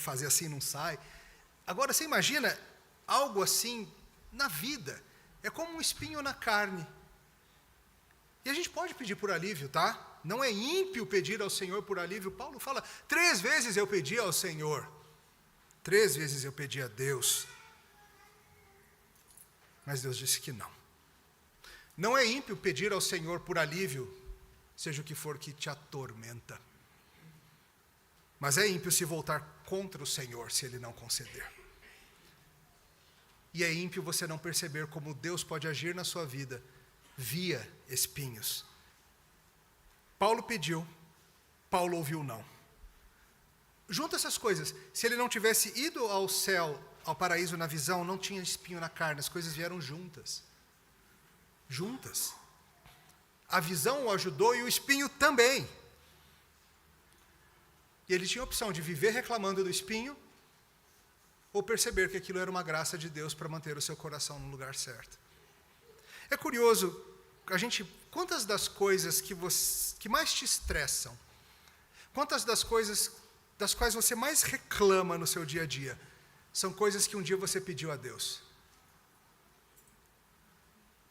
fazer assim não sai. Agora, você imagina algo assim na vida. É como um espinho na carne. E a gente pode pedir por alívio, tá? Não é ímpio pedir ao Senhor por alívio. Paulo fala, 3 vezes eu pedi ao Senhor. 3 vezes eu pedi a Deus. Mas Deus disse que não. Não é ímpio pedir ao Senhor por alívio, seja o que for que te atormenta. Mas é ímpio se voltar contra o Senhor, se Ele não conceder. E é ímpio você não perceber como Deus pode agir na sua vida via espinhos. Paulo pediu, Paulo ouviu não. Junta essas coisas. Se ele não tivesse ido ao céu, ao paraíso na visão, não tinha espinho na carne, as coisas vieram juntas. Juntas. A visão o ajudou e o espinho também. E ele tinha a opção de viver reclamando do espinho ou perceber que aquilo era uma graça de Deus para manter o seu coração no lugar certo. É curioso, quantas das coisas que mais te estressam, quantas das coisas das quais você mais reclama no seu dia a dia, são coisas que um dia você pediu a Deus.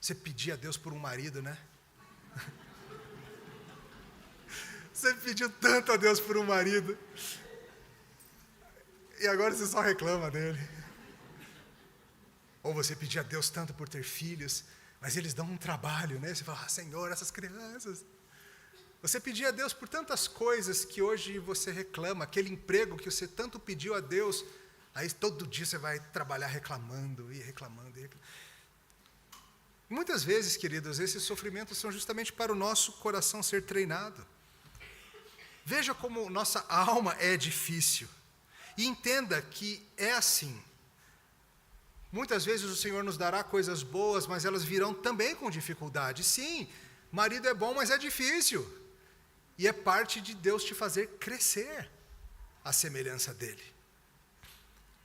Você pedia a Deus por um marido, né? Você pediu tanto a Deus por um marido. E agora você só reclama dele. Ou você pedia a Deus tanto por ter filhos, mas eles dão um trabalho, né? Você fala, Senhor, essas crianças. Você pedia a Deus por tantas coisas que hoje você reclama. Aquele emprego que você tanto pediu a Deus, aí todo dia você vai trabalhar reclamando e reclamando. Muitas vezes, queridos, esses sofrimentos são justamente para o nosso coração ser treinado. Veja como nossa alma é difícil. E entenda que é assim. Muitas vezes o Senhor nos dará coisas boas, mas elas virão também com dificuldade. Sim, marido é bom, mas é difícil. E é parte de Deus te fazer crescer à semelhança dele.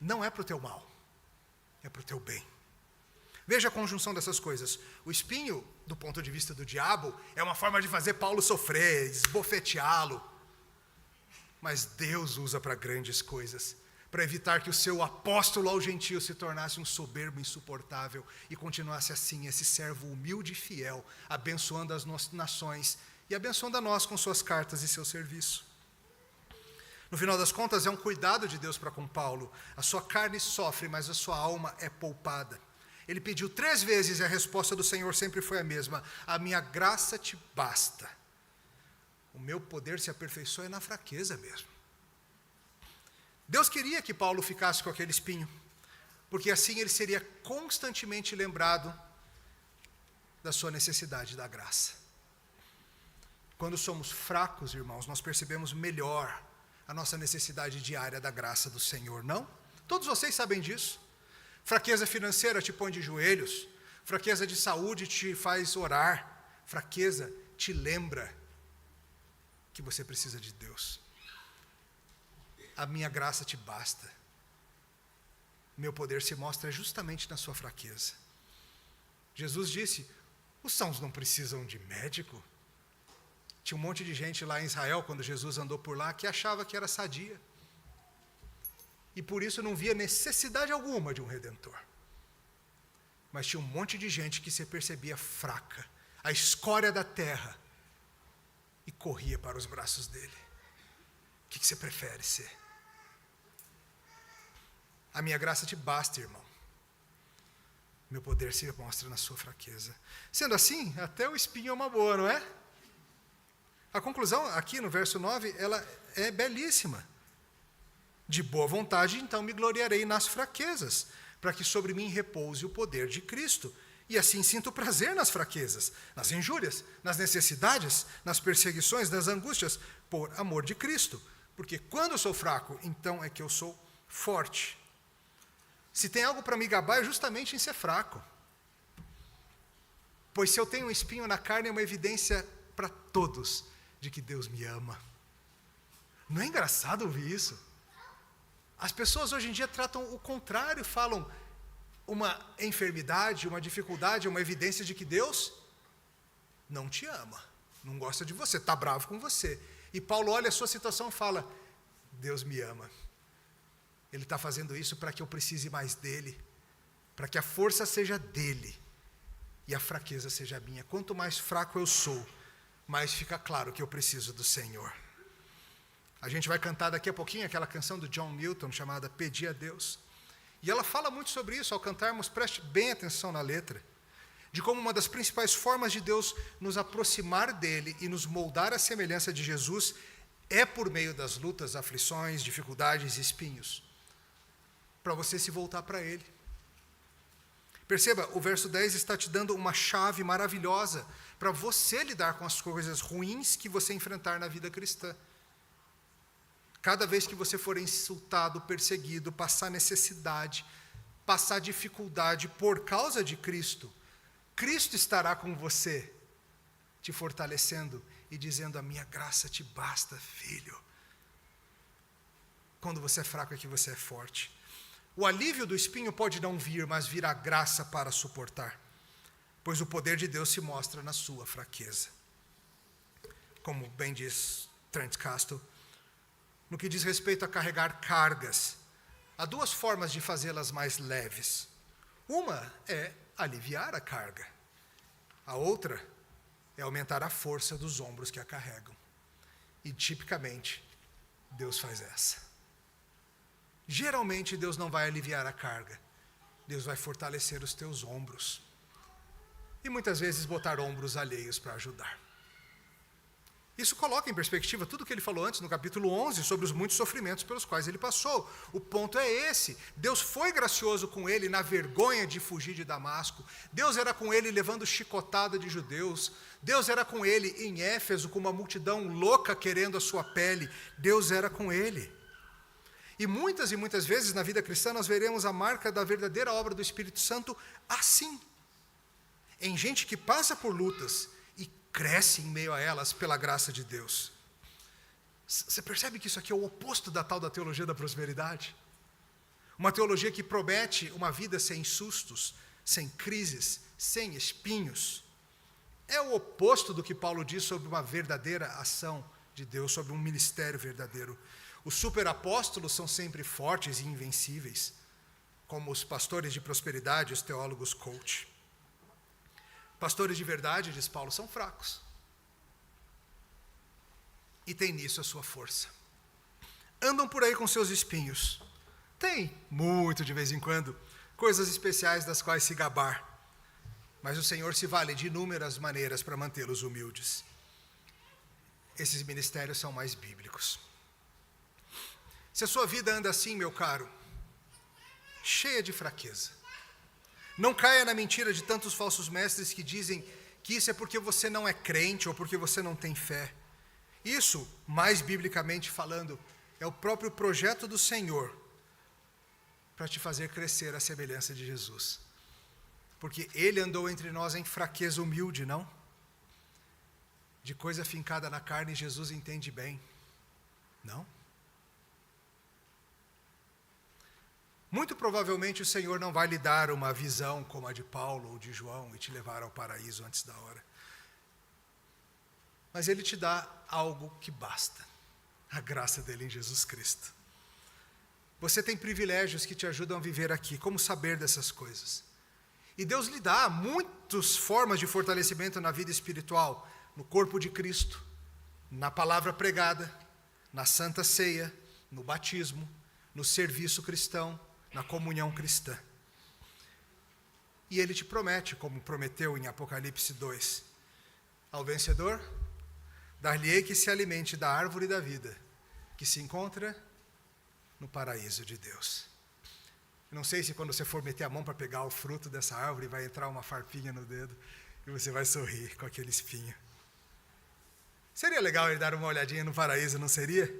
Não é para o teu mal, é para o teu bem. Veja a conjunção dessas coisas. O espinho, do ponto de vista do diabo, é uma forma de fazer Paulo sofrer, esbofeteá-lo. Mas Deus usa para grandes coisas, para evitar que o seu apóstolo ao gentio se tornasse um soberbo insuportável e continuasse assim, esse servo humilde e fiel, abençoando as nações e abençoando a nós com suas cartas e seu serviço. No final das contas, é um cuidado de Deus para com Paulo. A sua carne sofre, mas a sua alma é poupada. Ele pediu 3 vezes e a resposta do Senhor sempre foi a mesma: a minha graça te basta. O meu poder se aperfeiçoa na fraqueza mesmo. Deus queria que Paulo ficasse com aquele espinho, porque assim ele seria constantemente lembrado da sua necessidade da graça. Quando somos fracos, irmãos, nós percebemos melhor a nossa necessidade diária da graça do Senhor, não? Todos vocês sabem disso. Fraqueza financeira te põe de joelhos, fraqueza de saúde te faz orar, fraqueza te lembra que você precisa de Deus. A minha graça te basta. Meu poder se mostra justamente na sua fraqueza. Jesus disse, os sãos não precisam de médico. Tinha um monte de gente lá em Israel, quando Jesus andou por lá, que achava que era sadia. E por isso não via necessidade alguma de um Redentor. Mas tinha um monte de gente que se percebia fraca, a escória da terra, e corria para os braços dele. O que você prefere ser? A minha graça te basta, irmão. Meu poder se mostra na sua fraqueza. Sendo assim, até o espinho é uma boa, não é? A conclusão aqui no verso 9, ela é belíssima. De boa vontade, então me gloriarei nas fraquezas, para que sobre mim repouse o poder de Cristo. E assim sinto prazer nas fraquezas, nas injúrias, nas necessidades, nas perseguições, nas angústias, por amor de Cristo. Porque quando eu sou fraco, então é que eu sou forte. Se tem algo para me gabar, é justamente em ser fraco. Pois se eu tenho um espinho na carne, é uma evidência para todos de que Deus me ama. Não é engraçado ouvir isso? As pessoas hoje em dia tratam o contrário, falam uma enfermidade, uma dificuldade, uma evidência de que Deus não te ama, não gosta de você, está bravo com você. E Paulo olha a sua situação e fala, Deus me ama. Ele está fazendo isso para que eu precise mais dele, para que a força seja dele e a fraqueza seja minha. Quanto mais fraco eu sou, mais fica claro que eu preciso do Senhor. A gente vai cantar daqui a pouquinho aquela canção do John Milton chamada Pedir a Deus. E ela fala muito sobre isso. Ao cantarmos, preste bem atenção na letra, de como uma das principais formas de Deus nos aproximar dele e nos moldar à semelhança de Jesus é por meio das lutas, aflições, dificuldades e espinhos, para você se voltar para ele. Perceba, o verso 10 está te dando uma chave maravilhosa para você lidar com as coisas ruins que você enfrentar na vida cristã. Cada vez que você for insultado, perseguido, passar necessidade, passar dificuldade por causa de Cristo, Cristo estará com você, te fortalecendo e dizendo: a minha graça te basta, filho. Quando você é fraco é que você é forte. O alívio do espinho pode não vir, mas virá graça para suportar, pois o poder de Deus se mostra na sua fraqueza. Como bem diz Trent Castle, no que diz respeito a carregar cargas, há duas formas de fazê-las mais leves. Uma é aliviar a carga. A outra é aumentar a força dos ombros que a carregam. E, tipicamente, Deus faz essa. Geralmente, Deus não vai aliviar a carga. Deus vai fortalecer os teus ombros. E, muitas vezes, botar ombros alheios para ajudar. Isso coloca em perspectiva tudo o que ele falou antes no capítulo 11 sobre os muitos sofrimentos pelos quais ele passou. O ponto é esse: Deus foi gracioso com ele na vergonha de fugir de Damasco. Deus era com ele levando chicotada de judeus. Deus era com ele em Éfeso com uma multidão louca querendo a sua pele. Deus era com ele. E muitas vezes na vida cristã nós veremos a marca da verdadeira obra do Espírito Santo assim, em gente que passa por lutas cresce em meio a elas pela graça de Deus. Você percebe que isso aqui é o oposto da tal da teologia da prosperidade? Uma teologia que promete uma vida sem sustos, sem crises, sem espinhos. É o oposto do que Paulo diz sobre uma verdadeira ação de Deus, sobre um ministério verdadeiro. Os superapóstolos são sempre fortes e invencíveis, como os pastores de prosperidade, os teólogos coach. Pastores de verdade, diz Paulo, são fracos. E têm nisso a sua força. Andam por aí com seus espinhos. Tem, muito de vez em quando, coisas especiais das quais se gabar. Mas o Senhor se vale de inúmeras maneiras para mantê-los humildes. Esses ministérios são mais bíblicos. Se a sua vida anda assim, meu caro, cheia de fraqueza, não caia na mentira de tantos falsos mestres que dizem que isso é porque você não é crente ou porque você não tem fé. Isso, mais biblicamente falando, é o próprio projeto do Senhor para te fazer crescer à semelhança de Jesus. Porque Ele andou entre nós em fraqueza humilde, não? De coisa fincada na carne, Jesus entende bem, não? Muito provavelmente o Senhor não vai lhe dar uma visão como a de Paulo ou de João e te levar ao paraíso antes da hora. Mas Ele te dá algo que basta, a graça dEle em Jesus Cristo. Você tem privilégios que te ajudam a viver aqui, como saber dessas coisas. E Deus lhe dá muitas formas de fortalecimento na vida espiritual, no corpo de Cristo, na palavra pregada, na santa ceia, no batismo, no serviço cristão, na comunhão cristã. E Ele te promete, como prometeu em Apocalipse 2, ao vencedor, dar-lhe-ei que se alimente da árvore da vida, que se encontra no paraíso de Deus. Eu não sei se quando você for meter a mão para pegar o fruto dessa árvore, vai entrar uma farpinha no dedo, e você vai sorrir com aquele espinho. Seria legal Ele dar uma olhadinha no paraíso, não seria?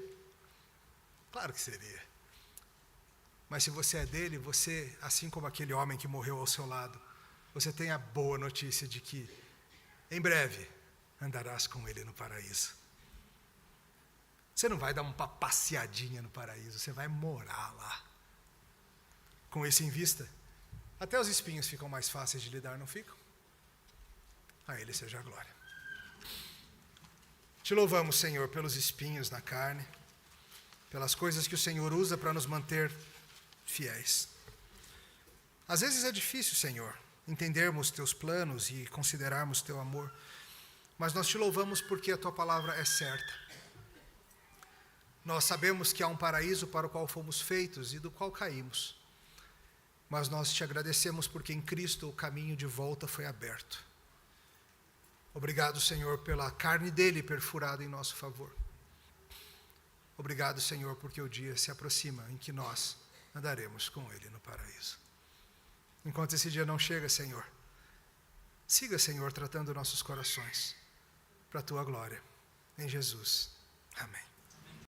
Claro que seria. Mas se você é dele, você, assim como aquele homem que morreu ao seu lado, você tem a boa notícia de que, em breve, andarás com ele no paraíso. Você não vai dar uma passeadinha no paraíso, você vai morar lá. Com isso em vista, até os espinhos ficam mais fáceis de lidar, não ficam? A Ele seja a glória. Te louvamos, Senhor, pelos espinhos na carne, pelas coisas que o Senhor usa para nos manter fiéis. Às vezes é difícil, Senhor, entendermos teus planos e considerarmos teu amor, mas nós te louvamos porque a tua palavra é certa. Nós sabemos que há um paraíso para o qual fomos feitos e do qual caímos, mas nós te agradecemos porque em Cristo o caminho de volta foi aberto. Obrigado, Senhor, pela carne dele perfurada em nosso favor. Obrigado, Senhor, porque o dia se aproxima em que nós andaremos com ele no paraíso. Enquanto esse dia não chega, Senhor, siga, Senhor, tratando nossos corações para a tua glória. Em Jesus. Amém.